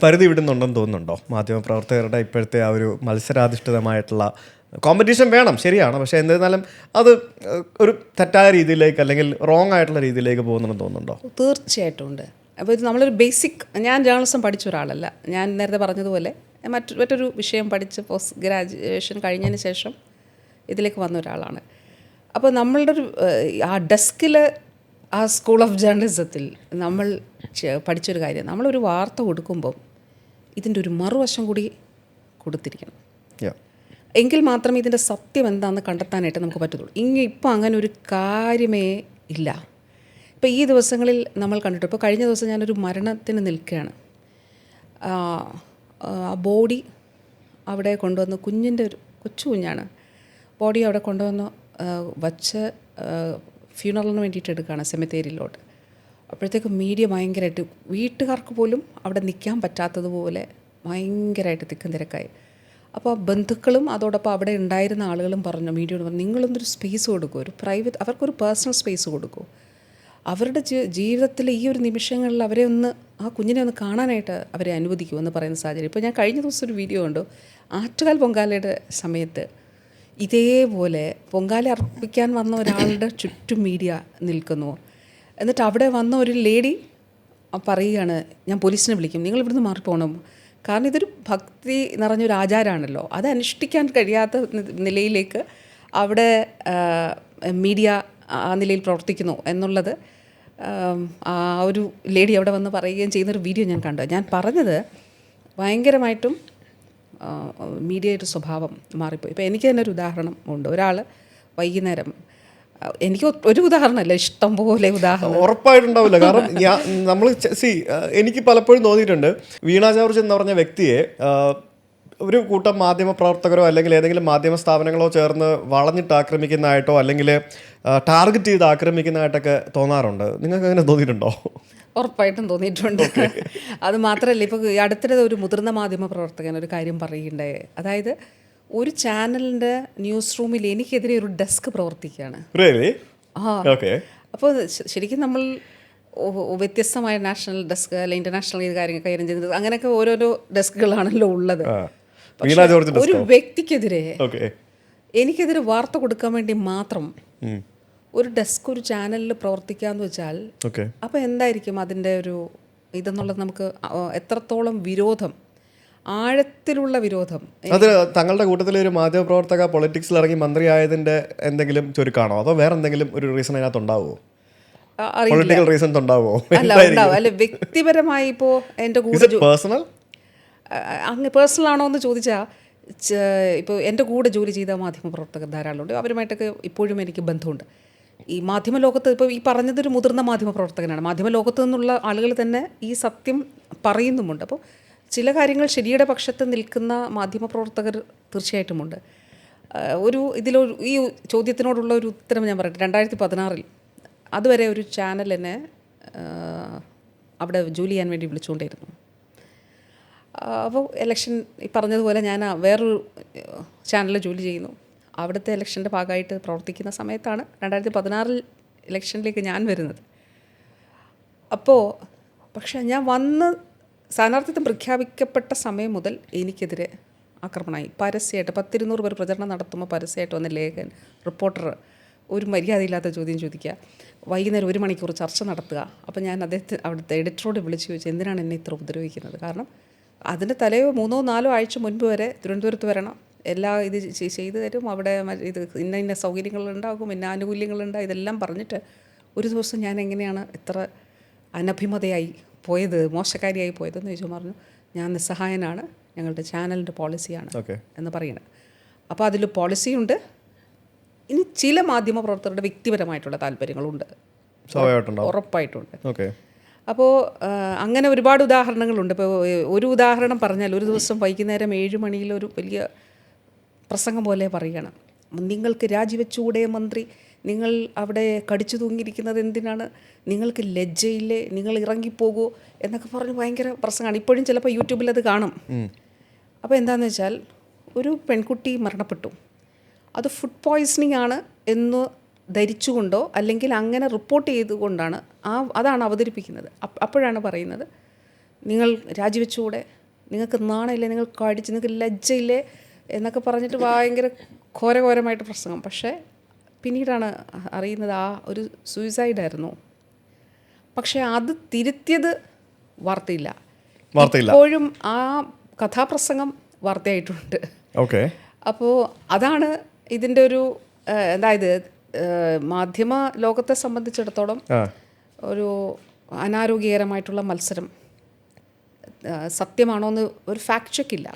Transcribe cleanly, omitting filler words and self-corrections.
പരിധി വിടുന്നുണ്ടെന്ന് തോന്നുന്നുണ്ടോ മാധ്യമപ്രവർത്തകരുടെ ഇപ്പോഴത്തെ ആ ഒരു മത്സരാധിഷ്ഠിതമായിട്ടുള്ള കോമ്പറ്റീഷൻ വേണം, ശരിയാണ്, പക്ഷേ എന്നിരുന്നാലും അത് ഒരു തെറ്റായ രീതിയിലേക്ക് അല്ലെങ്കിൽ റോങ് ആയിട്ടുള്ള രീതിയിലേക്ക് പോകുന്നുണ്ടെന്ന് തോന്നുന്നുണ്ടോ? തീർച്ചയായിട്ടും ഉണ്ട്. അപ്പോൾ ഇത് നമ്മളൊരു ബേസിക്, ഞാൻ ജേർണലിസം പഠിച്ച ഒരാളല്ല. ഞാൻ നേരത്തെ പറഞ്ഞതുപോലെ മറ്റൊരു വിഷയം പഠിച്ച് പോസ്റ്റ് ഗ്രാജുവേഷൻ കഴിഞ്ഞതിന് ശേഷം ഇതിലേക്ക് വന്ന ഒരാളാണ്. അപ്പോൾ നമ്മളുടെ ഒരു ആ ഡെസ്കിൽ, ആ സ്കൂൾ ഓഫ് ജേർണലിസത്തിൽ നമ്മൾ പഠിച്ചൊരു കാര്യം, നമ്മളൊരു വാർത്ത കൊടുക്കുമ്പം ഇതിൻ്റെ ഒരു മറുവശം കൂടി കൊടുത്തിരിക്കണം. എങ്കിൽ മാത്രമേ ഇതിൻ്റെ സത്യം എന്താണെന്ന് കണ്ടെത്താനായിട്ട് നമുക്ക് പറ്റത്തുള്ളൂ. ഇപ്പം അങ്ങനെ ഒരു കാര്യമേ ഇല്ല. ഇപ്പോൾ ഈ ദിവസങ്ങളിൽ നമ്മൾ കണ്ടിട്ട്, ഇപ്പോൾ കഴിഞ്ഞ ദിവസം ഞാനൊരു മരണത്തിന് നിൽക്കുകയാണ്. ആ ബോഡി അവിടെ കൊണ്ടുവന്ന്, കുഞ്ഞിൻ്റെ ഒരു കൊച്ചു കുഞ്ഞാണ്, ബോഡി അവിടെ കൊണ്ടുവന്ന് വച്ച് ഫ്യൂണറലിന് വേണ്ടിയിട്ട് എടുക്കുകയാണ് സെമിത്തേരിയിലോട്ട്. അപ്പോഴത്തേക്ക് മീഡിയ ഭയങ്കരമായിട്ട്, വീട്ടുകാർക്ക് പോലും അവിടെ നിൽക്കാൻ പറ്റാത്തതുപോലെ ഭയങ്കരമായിട്ട് തിക്കും തിരക്കായി. അപ്പോൾ ബന്ധുക്കളും അതോടൊപ്പം അവിടെ ഉണ്ടായിരുന്ന ആളുകളും പറഞ്ഞു, മീഡിയയോട് പറഞ്ഞു, നിങ്ങളൊന്നൊരു സ്പേസ് കൊടുക്കൂ, ഒരു പ്രൈവറ്റ്, അവർക്കൊരു പേഴ്സണൽ സ്പേസ് കൊടുക്കൂ. അവരുടെ ജീവിതത്തിൽ ഈ ഒരു നിമിഷങ്ങളിൽ അവരെ ഒന്ന്, ആ കുഞ്ഞിനെ ഒന്ന് കാണാനായിട്ട് അവരെ അനുവദിക്കുമെന്ന് പറയുന്ന സാഹചര്യം. ഇപ്പോൾ ഞാൻ കഴിഞ്ഞ ദിവസം ഒരു വീഡിയോ കണ്ടു, ആറ്റുകാൽ പൊങ്കാലയുടെ സമയത്ത് ഇതേപോലെ പൊങ്കാല അർപ്പിക്കാൻ വന്ന ഒരാളുടെ ചുറ്റും മീഡിയ നിൽക്കുന്നു. എന്നിട്ട് അവിടെ വന്ന ഒരു ലേഡി പറയുകയാണ്, ഞാൻ പോലീസിനെ വിളിക്കും, നിങ്ങൾ ഇവിടുന്ന് മാറിപ്പോകണം, കാരണം ഇതൊരു ഭക്തി നിറഞ്ഞൊരു ആചാരമാണല്ലോ, അത് അനുഷ്ഠിക്കാൻ കഴിയാത്ത നിലയിലേക്ക് അവിടെ മീഡിയ ആ നിലയിൽ പ്രവർത്തിക്കുന്നു എന്നുള്ളത് ആ ഒരു ലേഡി അവിടെ വന്ന് പറയുകയും ചെയ്യുന്നൊരു വീഡിയോ ഞാൻ കണ്ടു. ഞാൻ പറഞ്ഞത് ഭയങ്കരമായിട്ടും മീഡിയയുടെ സ്വഭാവം മാറിപ്പോയി. ഇപ്പോൾ എനിക്ക് തന്നെ ഒരു ഉദാഹരണം ഉണ്ട്. ഒരാൾ വൈകുന്നേരം, എനിക്ക് ഒരു ഉദാഹരണമല്ല, ഇഷ്ടം പോലെ ഉദാഹരണം ഉറപ്പായിട്ടുണ്ടാവില്ല. കാരണം നമ്മൾ എനിക്ക് പലപ്പോഴും തോന്നിയിട്ടുണ്ട്, വീണ ജോർജ് എന്ന് പറഞ്ഞ വ്യക്തിയെ ഒരു കൂട്ടം മാധ്യമ പ്രവർത്തകരോ അല്ലെങ്കിൽ ഏതെങ്കിലും മാധ്യമ സ്ഥാപനങ്ങളോ ചേർന്ന് വളഞ്ഞിട്ട് ആക്രമിക്കുന്നതായിട്ടോ അല്ലെങ്കിൽ ടാർഗറ്റ് ചെയ്ത് ആക്രമിക്കുന്നതായിട്ടൊക്കെ തോന്നാറുണ്ട്. നിങ്ങൾക്ക് അങ്ങനെ തോന്നിയിട്ടുണ്ടോ? ഉറപ്പായിട്ടും തോന്നിയിട്ടുണ്ട്. അത് മാത്രമല്ല, ഇപ്പോൾ അടുത്തിടെ ഒരു മുതിർന്ന മാധ്യമ പ്രവർത്തകൻ ഒരു കാര്യം പറയുകയുണ്ടായി. അതായത് ഒരു ചാനലിൻ്റെ ന്യൂസ് റൂമിൽ എനിക്കെതിരെ ഒരു ഡെസ്ക് പ്രവർത്തിക്കുകയാണ്. അപ്പോൾ ശരിക്കും നമ്മൾ വ്യത്യസ്തമായ നാഷണൽ ഡെസ്ക് അല്ലെ ഇൻ്റർനാഷണൽ കാര്യങ്ങൾ കൈകാര്യം ചെയ്യുന്നത്, അങ്ങനെയൊക്കെ ഓരോരോ ഡെസ്കുകളാണല്ലോ ഉള്ളത്. ഒരു വ്യക്തിക്കെതിരെ, എനിക്കെതിരെ വാർത്ത കൊടുക്കാൻ വേണ്ടി മാത്രം ഒരു ഡെസ്ക് ഒരു ചാനലിൽ പ്രവർത്തിക്കാന്ന് വെച്ചാൽ അപ്പോൾ എന്തായിരിക്കും അതിൻ്റെ ഒരു ഇതെന്നുള്ളത് നമുക്ക് എത്രത്തോളം വിരോധം, ആഴത്തിലുള്ള വിരോധം. അത് തങ്ങളുടെ കൂട്ടത്തിലെ ഒരു മാധ്യമ പ്രവർത്തക പൊളിറ്റിക്സിൽ ഇറങ്ങി മന്ത്രിയായതിൻ്റെ എന്തെങ്കിലും ചുരുക്കാണോ, അതോ വേറെ എന്തെങ്കിലും ഒരു റീസൺ അതിനകത്ത് ഉണ്ടാവുമോ? പൊളിറ്റിക്കൽ റീസൺസ് ഉണ്ടാവുമോ? അല്ല, വ്യക്തിപരമായി ഇപ്പോൾ എൻ്റെ കൂടെ അങ്ങ് പേഴ്സണൽ ആണോ എന്ന് ചോദിച്ചാൽ, ഇപ്പോൾ എൻ്റെ കൂടെ ജോലി ചെയ്ത മാധ്യമപ്രവർത്തകർ ധാരാളമുണ്ട്. അവരുമായിട്ടൊക്കെ ഇപ്പോഴും എനിക്ക് ബന്ധമുണ്ട്. ഈ മാധ്യമലോകത്ത്, ഇപ്പോൾ ഈ പറഞ്ഞതൊരു മുതിർന്ന മാധ്യമപ്രവർത്തകനാണ്, മാധ്യമലോകത്ത് നിന്നുള്ള ആളുകൾ തന്നെ ഈ സത്യം പറയുന്നുമുണ്ട്. അപ്പോൾ ചില കാര്യങ്ങൾ ശരിയുടെ പക്ഷത്ത് നിൽക്കുന്ന മാധ്യമപ്രവർത്തകർ തീർച്ചയായിട്ടുമുണ്ട്. ഈ ചോദ്യത്തിനോടുള്ള ഒരു ഉത്തരം ഞാൻ പറയട്ടെ. 2016 അതുവരെ ഒരു ചാനൽ എന്നെ അവിടെ ജോലി ചെയ്യാൻ വേണ്ടി വിളിച്ചുകൊണ്ടിരുന്നു. അപ്പോൾ ഇലക്ഷൻ ഈ പറഞ്ഞതുപോലെ ഞാൻ വേറൊരു ചാനലിൽ ജോലി ചെയ്യുന്നു. അവിടുത്തെ ഇലക്ഷൻ്റെ ഭാഗമായിട്ട് പ്രവർത്തിക്കുന്ന സമയത്താണ് 2016 ഇലക്ഷനിലേക്ക് ഞാൻ വരുന്നത്. അപ്പോൾ പക്ഷേ ഞാൻ വന്ന് സ്ഥാനാർത്ഥിത്വം പ്രഖ്യാപിക്കപ്പെട്ട സമയം മുതൽ എനിക്കെതിരെ ആക്രമണമായി. പരസ്യമായിട്ട് 10-200 പേർ പ്രചരണം നടത്തുമ്പോൾ പരസ്യമായിട്ട് വന്ന ലേഖൻ, റിപ്പോർട്ടർ ഒരു മര്യാദയില്ലാത്ത ചോദ്യം ചോദിക്കുക, വൈകുന്നേരം 1 മണിക്കൂർ ചർച്ച നടത്തുക. അപ്പോൾ ഞാൻ അവിടുത്തെ എഡിറ്ററോട് വിളിച്ച് ചോദിച്ചു, എന്തിനാണ് എന്നെ ഇത്ര ഉപദ്രവിക്കുന്നത്? കാരണം അതിൻ്റെ 3-4 ആഴ്ച മുൻപ് വരെ തിരുവനന്തപുരത്ത് വരണം, എല്ലാ ഇത് ചെയ്തു തരും, അവിടെ ഇത് ഇന്ന സൗകര്യങ്ങളുണ്ടാകും, ഇന്ന ആനുകൂല്യങ്ങളുണ്ടാകും, ഇതെല്ലാം പറഞ്ഞിട്ട് ഒരു ദിവസം ഞാൻ എങ്ങനെയാണ് ഇത്ര അനഭിമതയായി പോയത്, മോശക്കാരിയായി പോയതെന്ന് ചോദിച്ചു. പറഞ്ഞു, ഞാൻ നിസ്സഹായനാണ്, ഞങ്ങളുടെ ചാനലിൻ്റെ പോളിസിയാണ് എന്ന് പറയണത്. അപ്പോൾ അതിൽ പോളിസിയുണ്ട്, ഇനി ചില മാധ്യമപ്രവർത്തകരുടെ വ്യക്തിപരമായിട്ടുള്ള താല്പര്യങ്ങളുണ്ട്, ഉറപ്പായിട്ടുണ്ട്. അപ്പോൾ അങ്ങനെ ഒരുപാട് ഉദാഹരണങ്ങളുണ്ട്. ഇപ്പോൾ ഒരു ഉദാഹരണം പറഞ്ഞാൽ, ഒരു ദിവസം വൈകുന്നേരം 7 മണിയിൽ ഒരു വലിയ പ്രസംഗം പോലെ പറയുകയാണ്, നിങ്ങൾക്ക് രാജിവെച്ചുകൂടെ മന്ത്രി, നിങ്ങൾ അവിടെ കടിച്ചു തൂങ്ങിയിരിക്കുന്നത് എന്തിനാണ്, നിങ്ങൾക്ക് ലജ്ജയില്ലേ, നിങ്ങൾ ഇറങ്ങിപ്പോകൂ എന്നൊക്കെ പറഞ്ഞ് ഭയങ്കര പ്രസംഗമാണ്. ഇപ്പോഴും ചിലപ്പോൾ യൂട്യൂബിൽ അത് കാണും. അപ്പോൾ എന്താണെന്ന് വെച്ചാൽ, ഒരു പെൺകുട്ടി മരണപ്പെട്ടു, അത് ഫുഡ് പോയ്സണിങ് ആണ് എന്ന് ധരിച്ചുകൊണ്ടോ അല്ലെങ്കിൽ അങ്ങനെ റിപ്പോർട്ട് ചെയ്തുകൊണ്ടാണ് അതാണ് അവതരിപ്പിക്കുന്നത്. അപ്പോഴാണ് പറയുന്നത്, നിങ്ങൾ രാജിവെച്ചുകൂടെ, നിങ്ങൾക്ക് നാണമില്ലേ, നിങ്ങൾക്ക് കടിച്ച്, നിങ്ങൾക്ക് ലജ്ജയില്ലേ എന്നൊക്കെ പറഞ്ഞിട്ട് ഭയങ്കര ഘോരഘോരമായിട്ട് പ്രസംഗം. പക്ഷേ പിന്നീടാണ് അറിയുന്നത് ആ ഒരു സൂയിസൈഡായിരുന്നു. പക്ഷേ അത് തിരുത്തിയത് വാർത്തയില്ല. ഇപ്പോഴും ആ കഥാപ്രസംഗം വാർത്തയായിട്ടുണ്ട്. ഓക്കെ. അപ്പോൾ അതാണ് ഇതിൻ്റെ ഒരു അതായത് മാധ്യമ ലോകത്തെ സംബന്ധിച്ചിടത്തോളം ഒരു അനാരോഗ്യകരമായിട്ടുള്ള മത്സരം. സത്യമാണോ എന്ന് ഒരു ഫാക്ട് ചെക്ക് ഇല്ല.